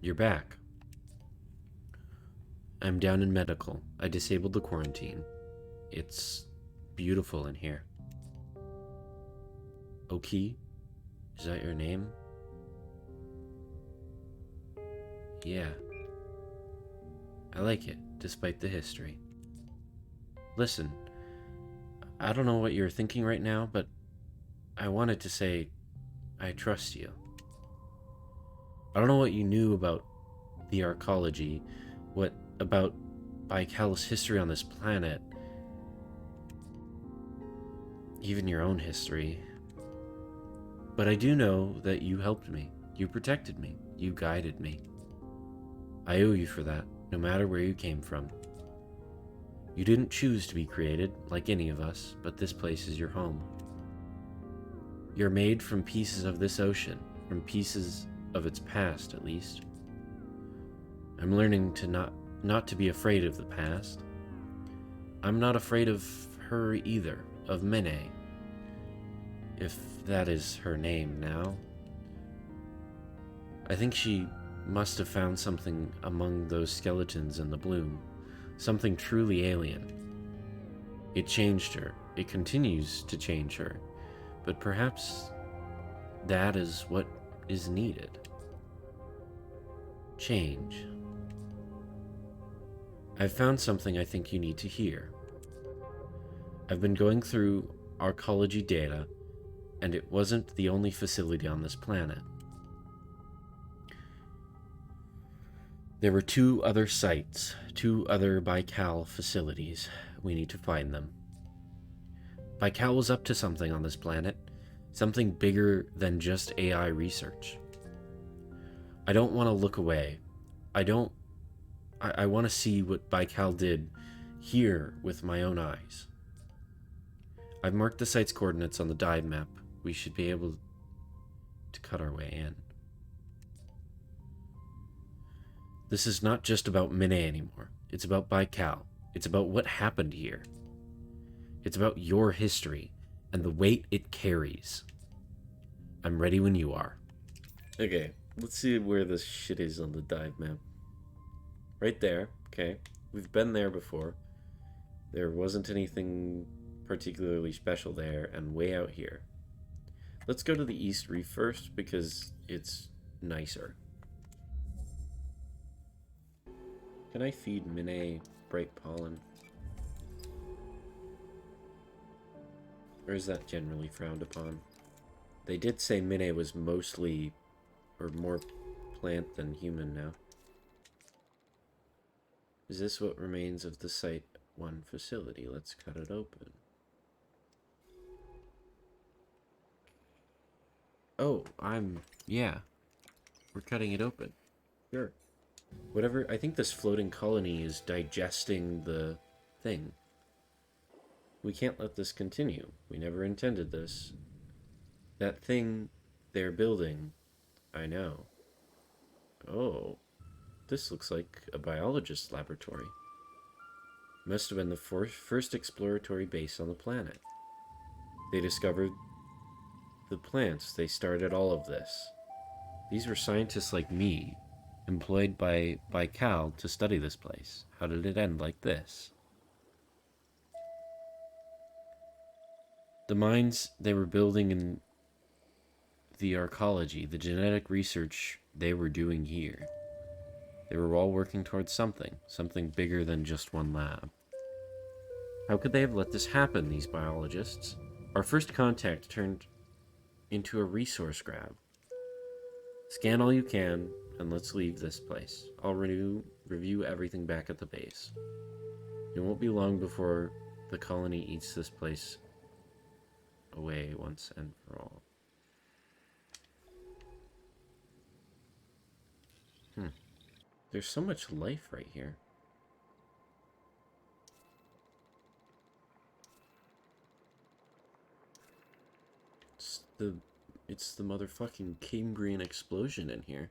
You're back. I'm down in medical. I disabled the quarantine. It's beautiful in here. Oki? Is that your name? Yeah. I like it, despite the history. Listen, I don't know what you're thinking right now, but I wanted to say I trust you. I don't know what you knew about the arcology, what about Baikal's history on this planet, even your own history. But I do know that you helped me, you protected me, you guided me. I owe you for that, no matter where you came from. You didn't choose to be created, like any of us, but this place is your home. You're made from pieces of this ocean, from pieces of its past, at least. I'm learning to not to be afraid of the past. I'm not afraid of her either, of Mene, if that is her name now. I think she must have found something among those skeletons in the bloom, something truly alien. It changed her. It continues to change her, but perhaps that is what is needed. Change. I've found something I think you need to hear. I've been going through arcology data, and it wasn't the only facility on this planet. There were 2 other sites, 2 other Baikal facilities. We need to find them. Baikal was up to something on this planet, something bigger than just AI research. I don't want to look away. I want to see what Baikal did here with my own eyes. I've marked the site's coordinates on the dive map. We should be able to cut our way in. This is not just about Mene anymore. It's about Baikal. It's about what happened here. It's about your history and the weight it carries. I'm ready when you are. Okay, let's see where this shit is on the dive map. Right there, okay. We've been there before. There wasn't anything particularly special there, and way out here. Let's go to the East Reef first, because it's nicer. Can I feed Mene bright pollen? Or is that generally frowned upon? They did say Mene was mostly, or more plant than human now. Is this what remains of the Site 1 facility? Let's cut it open. Oh, yeah. We're cutting it open. Sure. Whatever, I think this floating colony is digesting the thing. We can't let this continue. We never intended this. That thing they're building, I know. Oh, this looks like a biologist's laboratory. Must have been the first exploratory base on the planet. They discovered the plants. They started all of this. These were scientists like me, employed by Cal to study this place. How did it end like this? The minds they were building in the arcology, the genetic research they were doing here. They were all working towards something bigger than just one lab. How could they have let this happen, these biologists? Our first contact turned into a resource grab. Scan all you can, and let's leave this place. I'll review everything back at the base. It won't be long before the colony eats this place away once and for all. There's so much life right here. It's the motherfucking Cambrian explosion in here.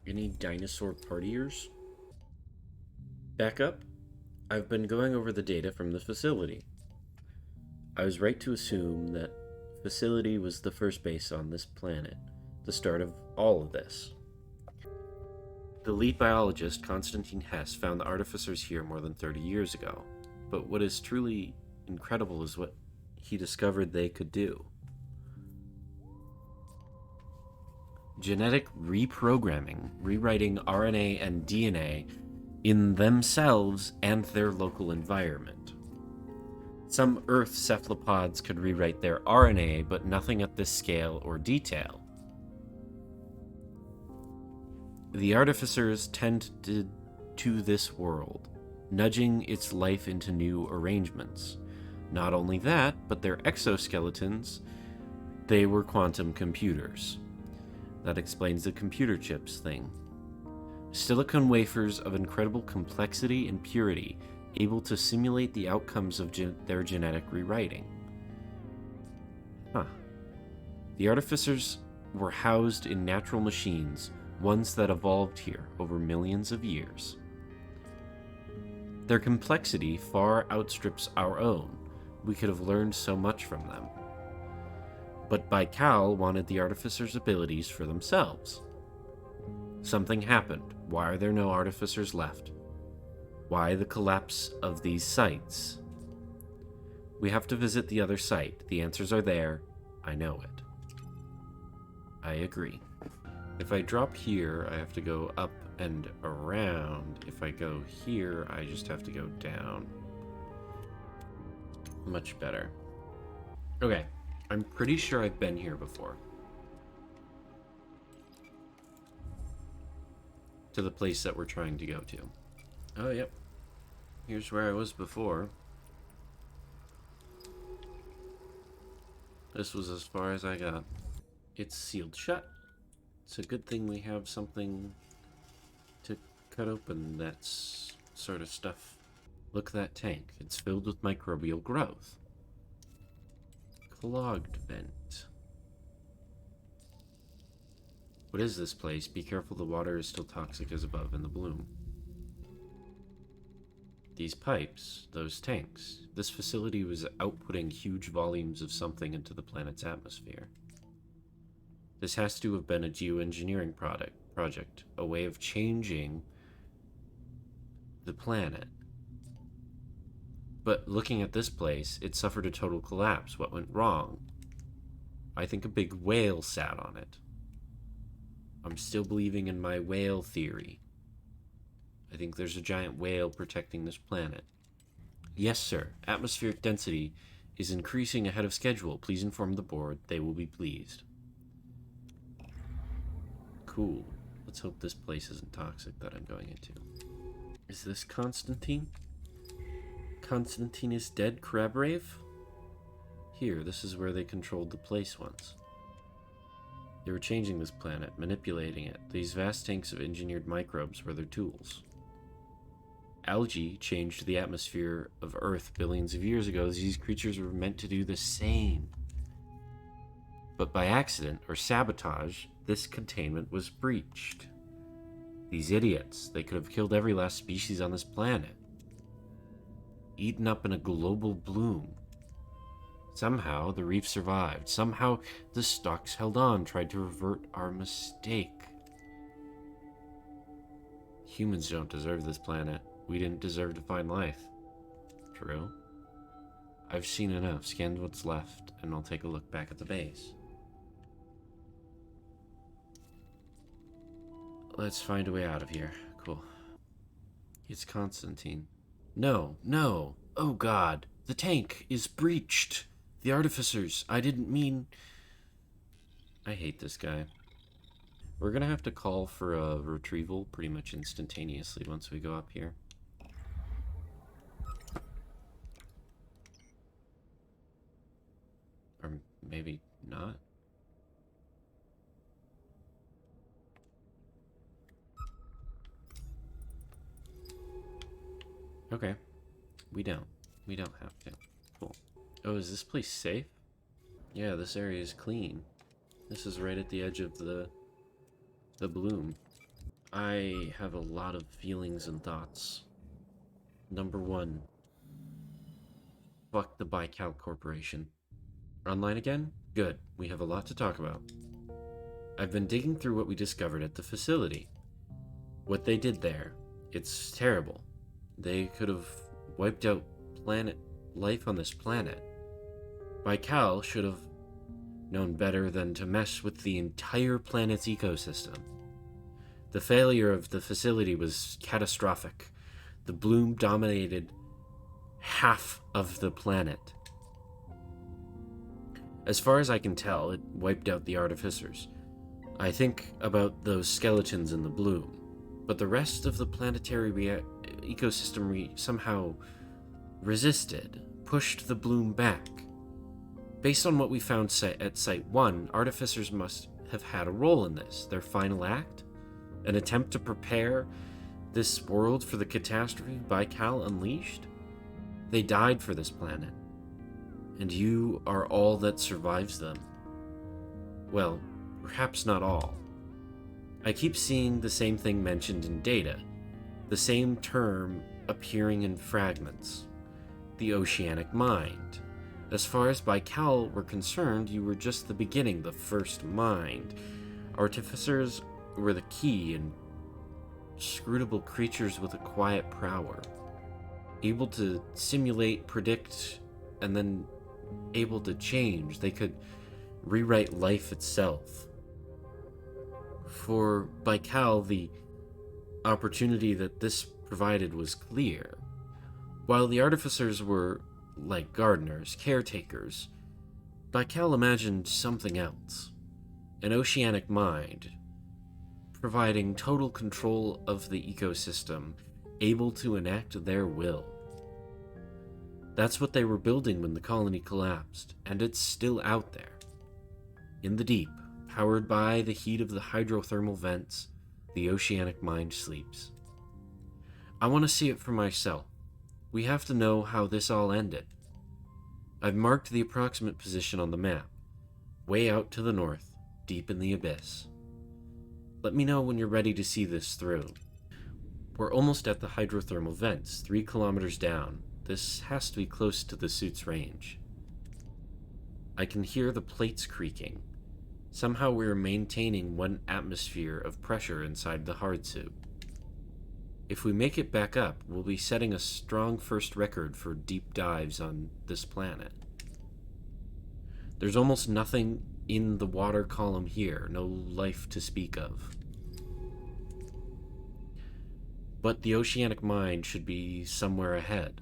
Any dinosaur partiers? Back up. I've been going over the data from the facility. I was right to assume that facility was the first base on this planet, the start of all of this. The lead biologist, Konstantin Hess, found the artificers here more than 30 years ago. But what is truly incredible is what he discovered they could do. Genetic reprogramming, rewriting RNA and DNA in themselves and their local environment. Some Earth cephalopods could rewrite their RNA, but nothing at this scale or detail. The artificers tended to this world, nudging its life into new arrangements. Not only that, but their exoskeletons, they were quantum computers. That explains the computer chips thing. Silicon wafers of incredible complexity and purity, able to simulate the outcomes of their genetic rewriting. The artificers were housed in natural machines, ones that evolved here over millions of years. Their complexity far outstrips our own. We could have learned so much from them. But Baikal wanted the artificers' abilities for themselves. Something happened. Why are there no artificers left? Why the collapse of these sites? We have to visit the other site. The answers are there. I know it. I agree. If I drop here, I have to go up and around. If I go here, I just have to go down. Much better. Okay, I'm pretty sure I've been here before. To the place that we're trying to go to. Oh, yep. Here's where I was before. This was as far as I got. It's sealed shut. It's a good thing we have something to cut open that sort of stuff. Look at that tank. It's filled with microbial growth. Clogged vent. What is this place? Be careful, the water is still toxic as above in the bloom. These pipes, those tanks. This facility was outputting huge volumes of something into the planet's atmosphere. This has to have been a geoengineering project, a way of changing the planet. But looking at this place, it suffered a total collapse. What went wrong? I think a big whale sat on it. I'm still believing in my whale theory. I think there's a giant whale protecting this planet. Yes, sir. Atmospheric density is increasing ahead of schedule. Please inform the board. They will be pleased. Cool. Let's hope this place isn't toxic that I'm going into. Is this Konstantin? Konstantin is dead, Krabrave? Here, this is where they controlled the place once. They were changing this planet, manipulating it. These vast tanks of engineered microbes were their tools. Algae changed the atmosphere of Earth billions of years ago. These creatures were meant to do the same. But by accident, or sabotage, this containment was breached. These idiots, they could have killed every last species on this planet. Eaten up in a global bloom. Somehow, the reef survived. Somehow, the stocks held on, tried to revert our mistake. Humans don't deserve this planet. We didn't deserve to find life. True. I've seen enough. Scanned what's left, and I'll take a look back at the base. Let's find a way out of here. Cool. It's Konstantin. No, no. Oh god. The tank is breached. The artificers. I didn't mean... I hate this guy. We're gonna have to call for a retrieval pretty much instantaneously once we go up here. Or maybe not. Okay. We don't have to. Cool. Oh, is this place safe? Yeah, this area is clean. This is right at the edge of the bloom. I have a lot of feelings and thoughts. Number one. Fuck the Baikal Corporation. Online again? Good. We have a lot to talk about. I've been digging through what we discovered at the facility. What they did there, it's terrible. They could have wiped out planet life on this planet. Baikal should have known better than to mess with the entire planet's ecosystem. The failure of the facility was catastrophic. The bloom dominated half of the planet. As far as I can tell, it wiped out the artificers. I think about those skeletons in the bloom, but the rest of the planetary ecosystem somehow resisted, pushed the bloom back. Based on what we found at Site 1, artificers must have had a role in this. Their final act? An attempt to prepare this world for the catastrophe Baikal unleashed? They died for this planet, and you are all that survives them. Well, perhaps not all. I keep seeing the same thing mentioned in data, the same term appearing in fragments. The Oceanic Mind. As far as Baikal were concerned, you were just the beginning, the first mind. Artificers were the key, and inscrutable creatures with a quiet power, able to simulate, predict, and then able to change. They could rewrite life itself. For Baikal, the opportunity that this provided was clear. While the artificers were like gardeners, caretakers, Baikal imagined something else. An oceanic mind, providing total control of the ecosystem, able to enact their will. That's what they were building when the colony collapsed, and it's still out there. In the deep, powered by the heat of the hydrothermal vents, the oceanic mind sleeps. I want to see it for myself. We have to know how this all ended. I've marked the approximate position on the map, way out to the north, deep in the abyss. Let me know when you're ready to see this through. We're almost at the hydrothermal vents, 3 kilometers down. This has to be close to the suit's range. I can hear the plates creaking. Somehow we're maintaining 1 atmosphere of pressure inside the hard suit. If we make it back up, we'll be setting a strong first record for deep dives on this planet. There's almost nothing in the water column here, no life to speak of. But the oceanic mind should be somewhere ahead.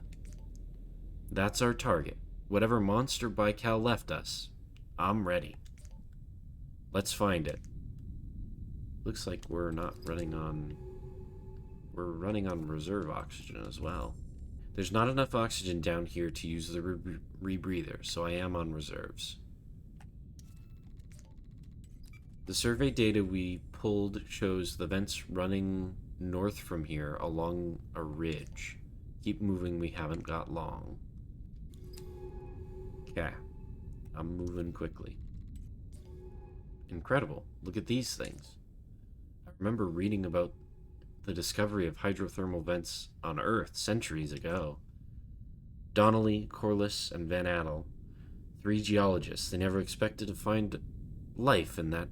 That's our target. Whatever monster Baikal left us, I'm ready. Let's find it. Looks like we're running on reserve oxygen as well. There's not enough oxygen down here to use the rebreather, so I am on reserves. The survey data we pulled shows the vents running north from here along a ridge. Keep moving, we haven't got long. Okay, I'm moving quickly. Incredible, look at these things. I remember reading about the discovery of hydrothermal vents on Earth centuries ago. Donnelly, Corliss, and Van Adel, 3 geologists, they never expected to find life in that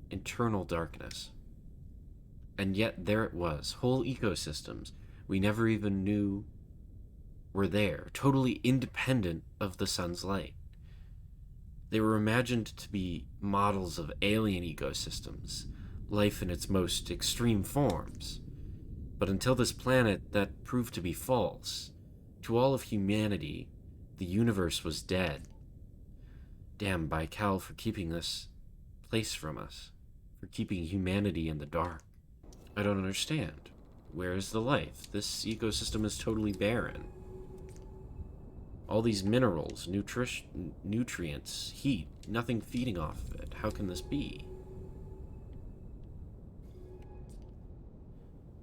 internal darkness. And yet there it was, whole ecosystems we never even knew were there, totally independent of the sun's light. They were imagined to be models of alien ecosystems, life in its most extreme forms. But until this planet, that proved to be false. To all of humanity, the universe was dead. Damn Baikal for keeping this place from us, for keeping humanity in the dark. I don't understand. Where is the life? This ecosystem is totally barren. All these minerals, nutrients, heat, nothing feeding off of it. How can this be?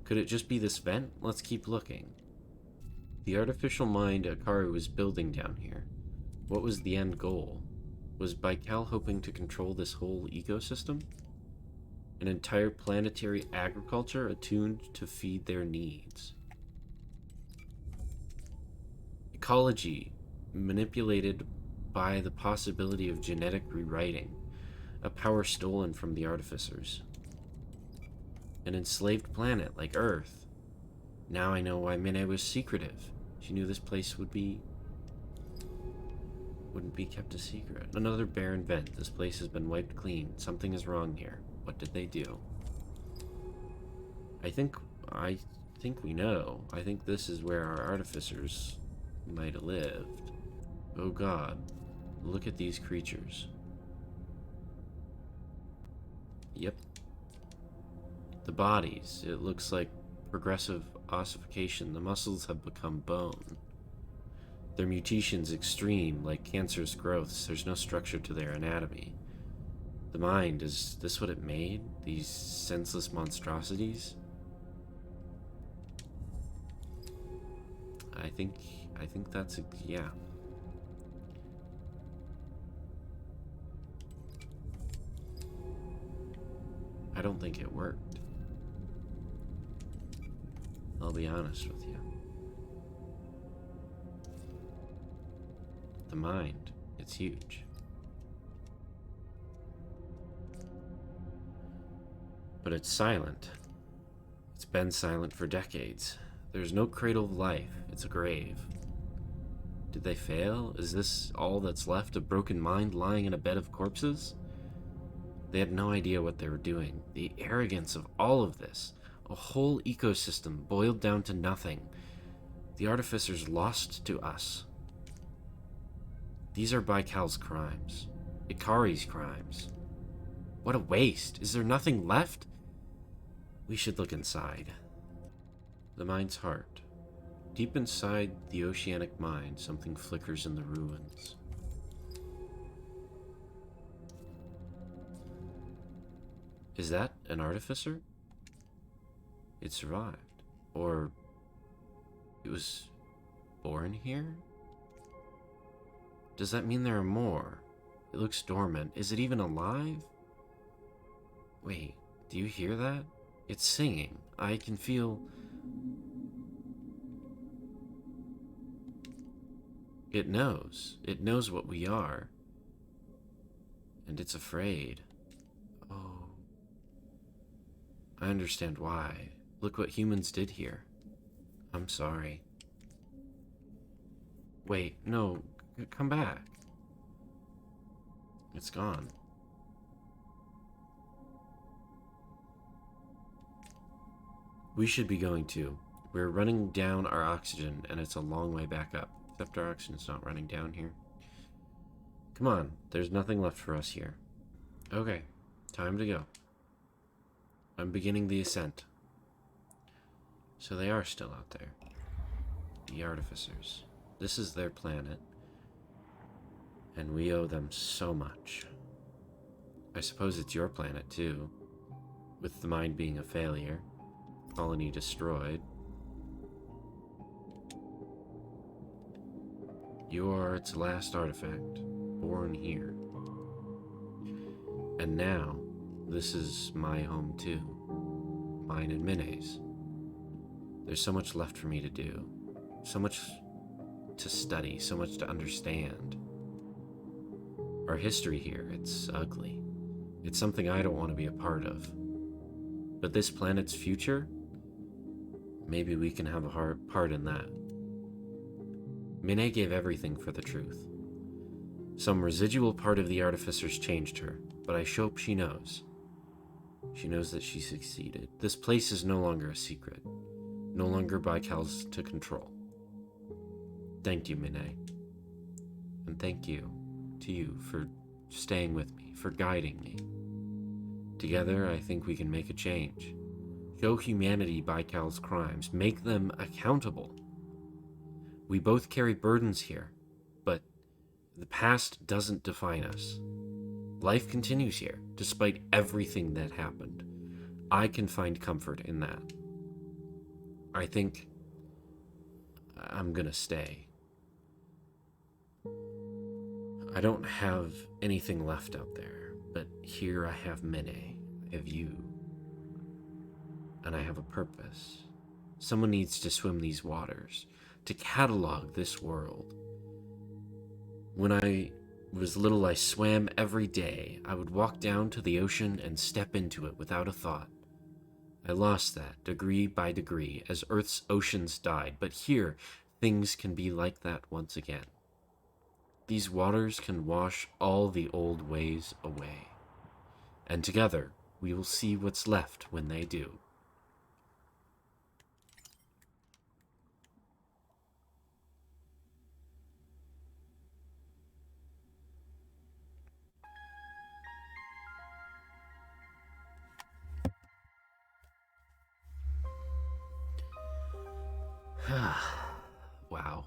Could it just be this vent? Let's keep looking. The artificial mind Akari was building down here. What was the end goal? Was Baikal hoping to control this whole ecosystem? An entire planetary agriculture attuned to feed their needs. Ecology manipulated by the possibility of genetic rewriting, a power stolen from the artificers. An enslaved planet like Earth. Now I know why Mine was secretive. She knew this place wouldn't be kept a secret. Another barren vent. This place has been wiped clean. Something is wrong here. What did they do? I think we know. I think this is where our artificers might have lived. Oh God, look at these creatures. Yep. The bodies, it looks like progressive ossification. The muscles have become bone. Their mutations extreme, like cancerous growths. There's no structure to their anatomy. The mind, is this what it made? These senseless monstrosities? I think that's yeah. I don't think it worked. I'll be honest with you. The mind, it's huge. But it's silent. It's been silent for decades. There's no cradle of life. It's a grave. Did they fail? Is this all that's left? A broken mind lying in a bed of corpses? They had no idea what they were doing. The arrogance of all of this. A whole ecosystem boiled down to nothing. The artificers lost to us. These are Baikal's crimes. Ikari's crimes. What a waste. Is there nothing left? We should look inside. The mind's heart. Deep inside the oceanic mind, something flickers in the ruins. Is that an artificer? It survived. Or it was born here? Does that mean there are more? It looks dormant. Is it even alive? Wait, do you hear that? It's singing. I can feel... It knows. It knows what we are. And it's afraid. Oh. I understand why. Look what humans did here. I'm sorry. Wait, no. Come back. It's gone. We should be going too. We're running down our oxygen, and it's a long way back up. Except our oxygen's not running down here. Come on, there's nothing left for us here. Okay, time to go. I'm beginning the ascent. So they are still out there. The artificers. This is their planet. And we owe them so much. I suppose it's your planet too. With the mind being a failure. Colony destroyed. You are its last artifact, born here. And now, this is my home too. Mine and Mine's. There's so much left for me to do. So much to study, so much to understand. Our history here, it's ugly. It's something I don't want to be a part of. But this planet's future? Maybe we can have a part in that. Mine gave everything for the truth. Some residual part of the artificers changed her, but I hope she knows. She knows that she succeeded. This place is no longer a secret. No longer Baikal's to control. Thank you, Mine. And thank you to you for staying with me, for guiding me. Together, I think we can make a change. Show humanity Baikal's crimes. Make them accountable. We both carry burdens here, but the past doesn't define us. Life continues here, despite everything that happened. I can find comfort in that. I think I'm gonna stay. I don't have anything left out there, but here I have Mine, I have you, and I have a purpose. Someone needs to swim these waters, to catalog this world. When I was little, I swam every day. I would walk down to the ocean and step into it without a thought. I lost that, degree by degree, as Earth's oceans died, but here, things can be like that once again. These waters can wash all the old ways away, and together we will see what's left when they do. Wow.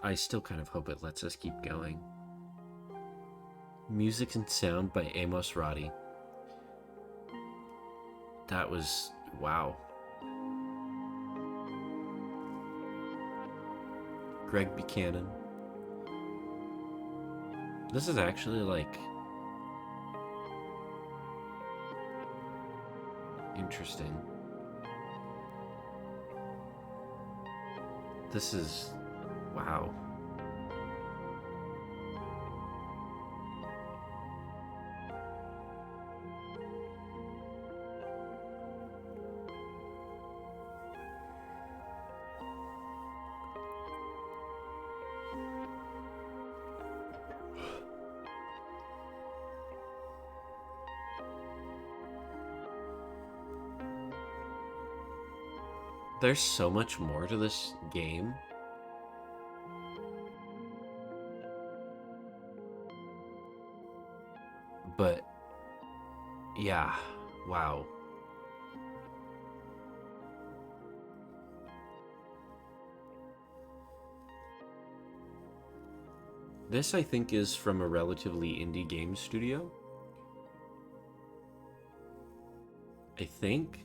I still kind of hope it lets us keep going. Music and sound by Amos Roddy. That was, wow. Greg Buchanan. This is actually like interesting. This is, wow. There's so much more to this game. But, yeah, wow. This, I think, is from a relatively indie game studio. I think.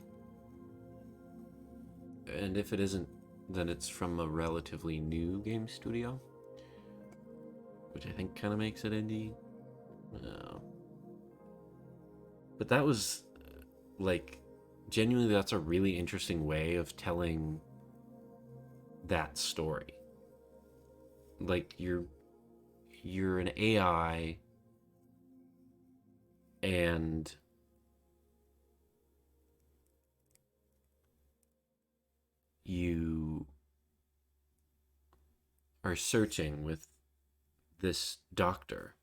And if it isn't, then it's from a relatively new game studio, which I think kind of makes it indie. But that was, like, genuinely, that's a really interesting way of telling that story. Like, you're an AI, and you are searching with this doctor.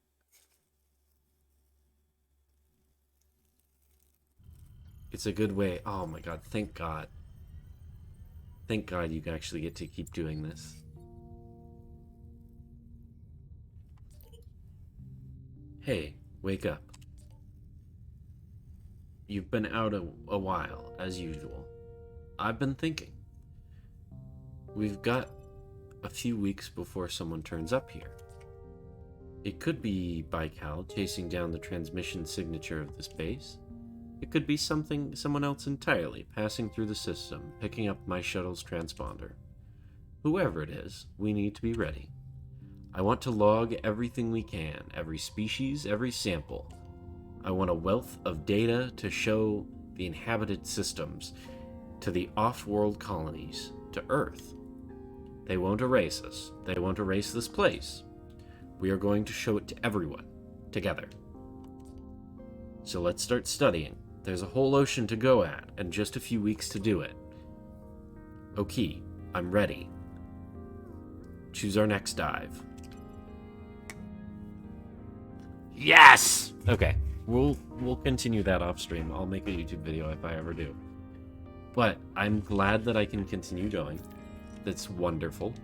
It's a good way. Oh my god, thank God. Thank God you actually get to keep doing this. Hey, wake up. You've been out a while, as usual. I've been thinking. We've got a few weeks before someone turns up here. It could be Baikal chasing down the transmission signature of this base. It could be someone else entirely, passing through the system, picking up my shuttle's transponder. Whoever it is, we need to be ready. I want to log everything we can, every species, every sample. I want a wealth of data to show the inhabited systems, to the off-world colonies, to Earth. They won't erase us. They won't erase this place. We are going to show it to everyone, together. So let's start studying. There's a whole ocean to go at, and just a few weeks to do it. Okay, I'm ready. Choose our next dive. Yes! Okay, we'll continue that off stream. I'll make a YouTube video if I ever do. But I'm glad that I can continue going. That's wonderful.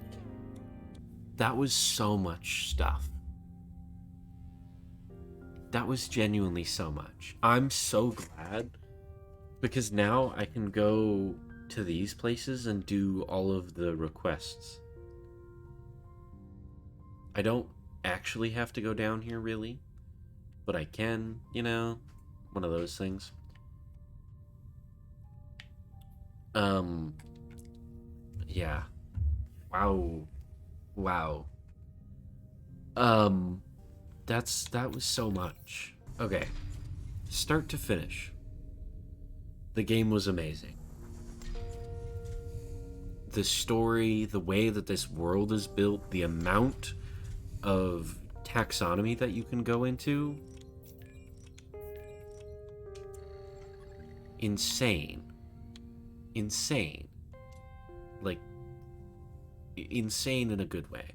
That was so much stuff. That was genuinely so much. I'm so glad, because now I can go to these places and do all of the requests. I don't actually have to go down here, really, but I can, you know, one of those things. Yeah. Wow. That was so much. Okay. Start to finish. The game was amazing. The story, the way that this world is built, the amount of taxonomy that you can go into. insane. Insane. Like, insane in a good way.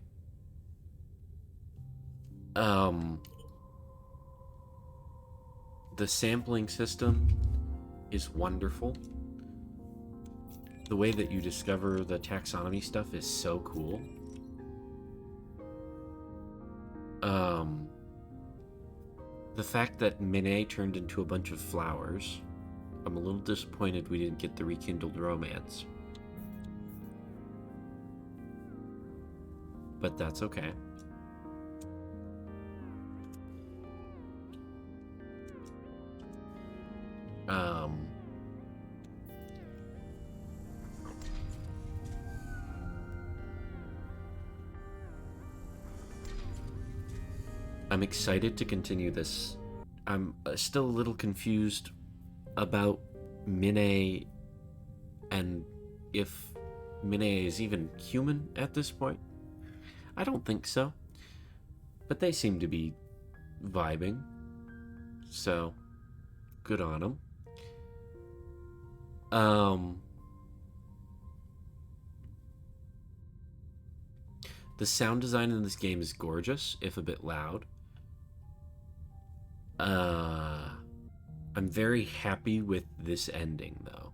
The sampling system is wonderful. The way that you discover the taxonomy stuff is so cool. The fact that Minnie turned into a bunch of flowers. I'm a little disappointed we didn't get the rekindled romance. But that's okay. I'm excited to continue this. I'm still a little confused about Minnie and if Minnie is even human at this point. I don't think so. But they seem to be vibing. So, good on them. The sound design in this game is gorgeous, if a bit loud. I'm very happy with this ending, though.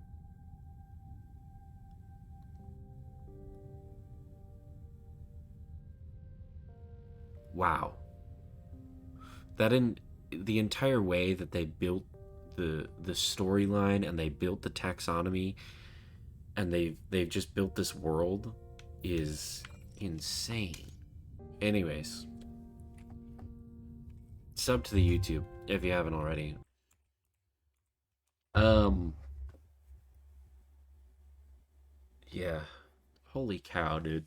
Wow. That in the entire way that they built the storyline and they built the taxonomy and they've just built this world is insane. Anyways, sub to the YouTube if you haven't already. Yeah. Holy cow, dude.